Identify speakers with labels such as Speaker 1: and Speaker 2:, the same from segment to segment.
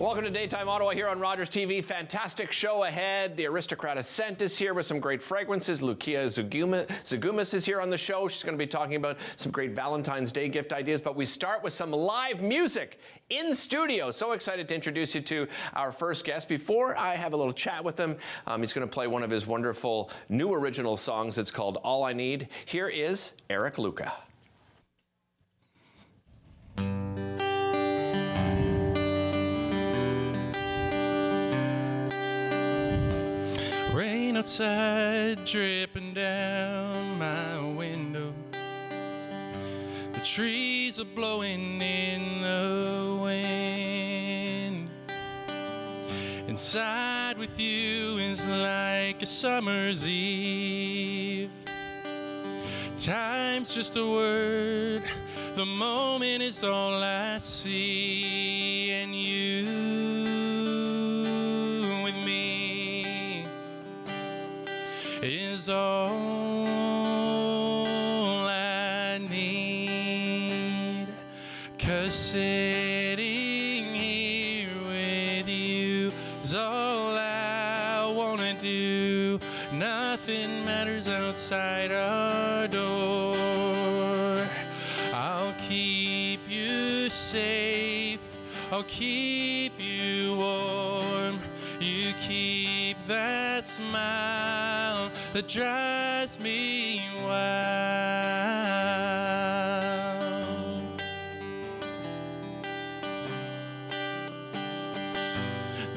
Speaker 1: Welcome to Daytime Ottawa here on Rogers TV. Fantastic show ahead. The Aristocrat Ascent is here with some great fragrances. Lucia Zagumis is here on the show. She's going to be talking about some great Valentine's Day gift ideas. But we start with some live music in studio. So excited to introduce you to our first guest. Before I have a little chat with him, he's going to play one of his wonderful new original songs. It's called All I Need. Here is Eric Luca.
Speaker 2: Rain outside dripping down my window. The trees are blowing in the wind. Inside with you is like a summer's eve. Time's just a word, the moment is all I see. And you with me is all I need. 'Cause sitting here with you is all I wanna do. Nothing matters outside our door. I'll keep you safe, I'll keep you warm. You keep that smile that drives me wild.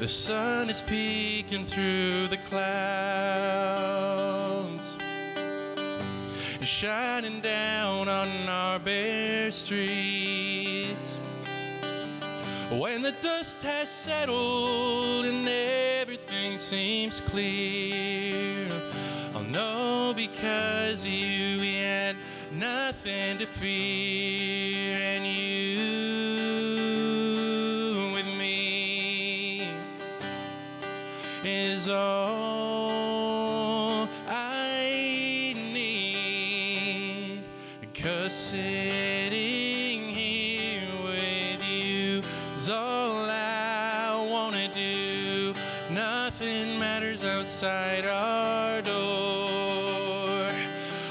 Speaker 2: The sun is peeking through the clouds, shining down on our bare streets. When the dust has settled and everything seems clear, I'll know because of you we had nothing to fear. And you with me is all I need. 'Cause sitting here with you is all I wanna do. Nothing matters outside our door.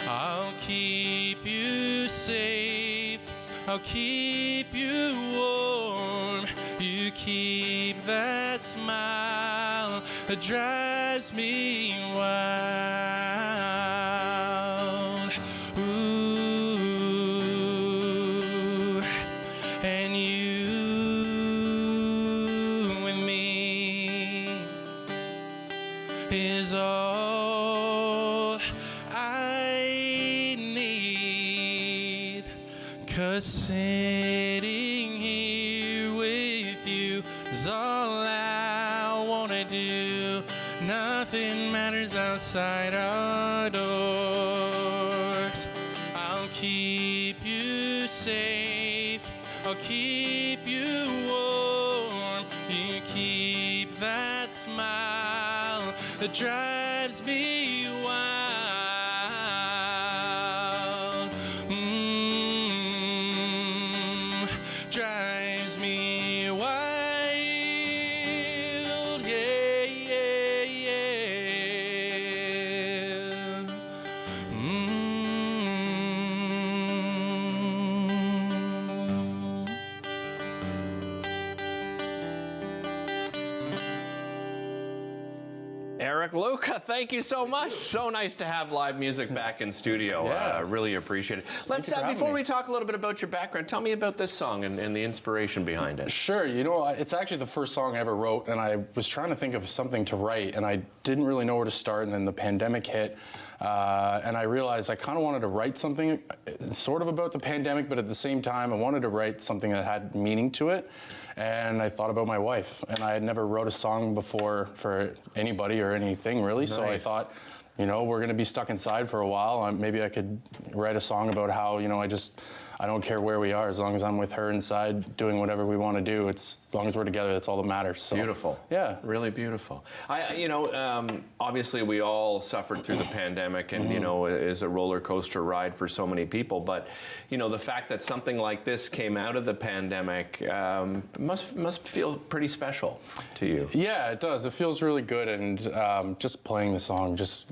Speaker 2: I'll keep you safe, I'll keep you warm. You keep that smile that drives me wild. Ooh, and you with me is all I need. 'Cause sitting here with you is all I wanna do. Nothing matters outside our door. I'll keep you safe, I'll keep you warm. You keep that smile that drives me wild. Drives me wild. Yeah, yeah, yeah.
Speaker 1: Eric Luca, thank you so much. So nice to have live music back in studio.
Speaker 2: Yeah.
Speaker 1: Really appreciate it. Let's before we talk a little bit about your background, tell me about this song and the inspiration behind it.
Speaker 3: Sure. You know, it's actually the first song I ever wrote, and I was trying to think of something to write, and I didn't really know where to start, and then the pandemic hit, and I realized I kind of wanted to write something sort of about the pandemic, but at the same time, I wanted to write something that had meaning to it, and I thought about my wife, and I had never wrote a song before for anybody or anything really, so I thought, you know, we're going to be stuck inside for a while. Maybe I could write a song about how, you know, I just I don't care where we are, as long as I'm with her inside doing whatever we want to do. It's as long as we're together, that's all that matters. So,
Speaker 1: beautiful.
Speaker 3: Yeah.
Speaker 1: Really beautiful. Obviously we all suffered through the pandemic, and is a roller coaster ride for so many people. But the fact that something like this came out of the pandemic must feel pretty special to you.
Speaker 3: Yeah, it does. It feels really good, and just playing the song just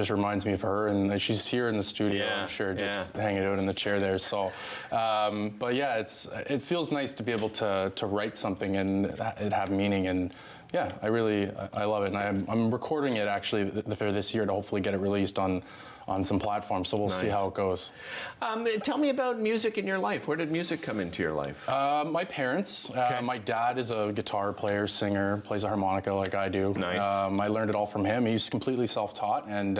Speaker 3: reminds me of her, and she's here in the studio.
Speaker 1: Yeah,
Speaker 3: I'm sure, just hanging out in the chair there. So, but yeah, it feels nice to be able to write something and it have meaning, and yeah, I love it, and I'm recording it actually this year to hopefully get it released on some platforms. So we'll see how it goes.
Speaker 1: Tell me about music in your life. Where did music come into your life?
Speaker 3: My parents. My dad is a guitar player, singer, plays a harmonica like I do.
Speaker 1: Nice.
Speaker 3: I learned it all from him. He's completely self-taught, and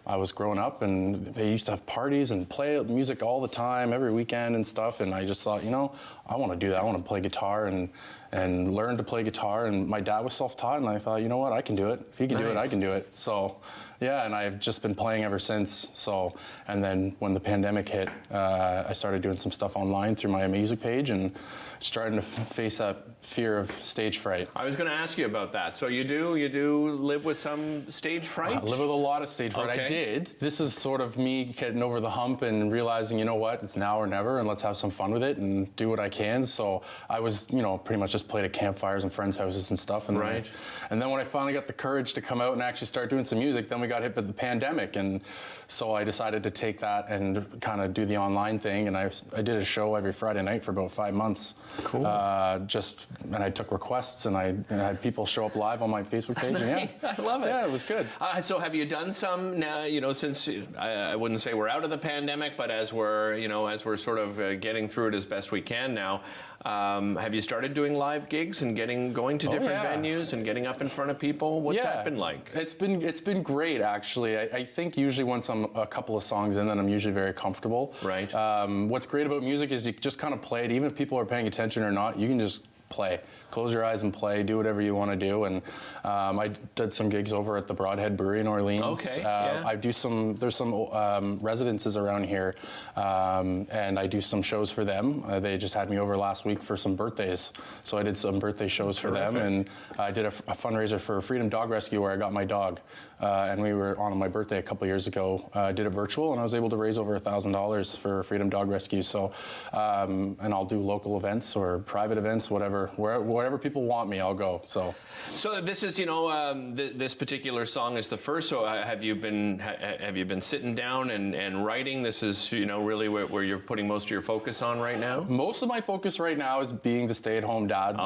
Speaker 3: I was growing up, and they used to have parties and play music all the time, every weekend and stuff. And I just thought, I want to do that. I want to play guitar and learn to play guitar. And my dad was self-taught, and I thought, you know what, I can do it. If he can do it, I can do it. So, yeah, and I've just been playing ever since. So, and then when the pandemic hit, I started doing some stuff online through my music page and starting to face that fear of stage fright.
Speaker 1: I was going to ask you about that. So you do live with some stage fright?
Speaker 3: I live with a lot of stage fright.
Speaker 1: Okay.
Speaker 3: I did. This is sort of me getting over the hump and realizing, you know what, it's now or never, and let's have some fun with it and do what I can. So I was, pretty much just played at campfires and friends' houses and stuff. And
Speaker 1: right.
Speaker 3: And then when I finally got the courage to come out and actually start doing some music, then we got hit with the pandemic, and so I decided to take that and kind of do the online thing. And I did a show every Friday night for about 5 months.
Speaker 1: Cool.
Speaker 3: And I took requests, and I had people show up live on my Facebook page. And yeah,
Speaker 1: I love it.
Speaker 3: Yeah, it was good.
Speaker 1: So have you done some now? Since I wouldn't say we're out of the pandemic, but as we're sort of getting through it as best we can now. Have you started doing live gigs and going to different venues and getting up in front of people? What's that been like?
Speaker 3: It's been great, actually. I think usually once I'm a couple of songs in, then I'm usually very comfortable.
Speaker 1: Right.
Speaker 3: What's great about music is you just kind of play it. Even if people are paying attention or not, you can just play. Close your eyes and play. Do whatever you want to do. And I did some gigs over at the Broadhead Brewery in Orleans.
Speaker 1: Okay.
Speaker 3: I do some. There's some residences around here, and I do some shows for them. They just had me over last week for some birthdays, so I did some birthday shows for them, and I did a fundraiser for Freedom Dog Rescue where I got my dog, and we were on my birthday a couple years ago. I did it virtual, and I was able to raise over $1,000 for Freedom Dog Rescue. So, and I'll do local events or private events, wherever people want me, I'll go. So
Speaker 1: this is, this particular song is the first. So have you been sitting down and writing? This is, really where you're putting most of your focus on right now?
Speaker 3: Most of my focus right now is being the stay-at-home dad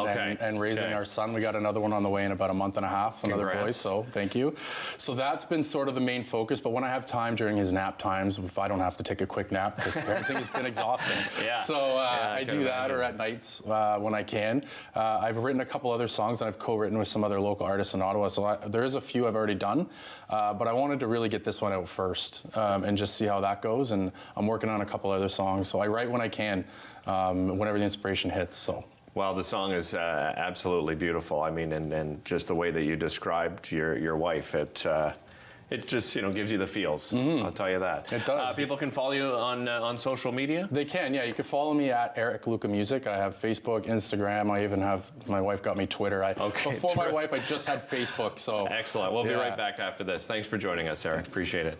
Speaker 3: and raising our son. We got another one on the way in about a month and a half, another boy, so thank you. So that's been sort of the main focus, but when I have time during his nap times, if I don't have to take a quick nap, because parenting has been exhausting.
Speaker 1: Yeah.
Speaker 3: So I do that, or at nights when I can. I've written a couple other songs that I've co-written with some other local artists in Ottawa, so there is a few I've already done, but I wanted to really get this one out first and just see how that goes, and I'm working on a couple other songs, so I write when I can, whenever the inspiration hits. So.
Speaker 1: Well, the song is absolutely beautiful. I mean, and just the way that you described your wife, it just gives you the feels. I'll tell you that.
Speaker 3: It does.
Speaker 1: People can follow you on social media.
Speaker 3: They can, yeah. You can follow me at Eric Luca Music. I have Facebook, Instagram. I even have my wife got me Twitter. Before my wife, I just had Facebook. So
Speaker 1: excellent. We'll be right back after this. Thanks for joining us, Eric. Appreciate it.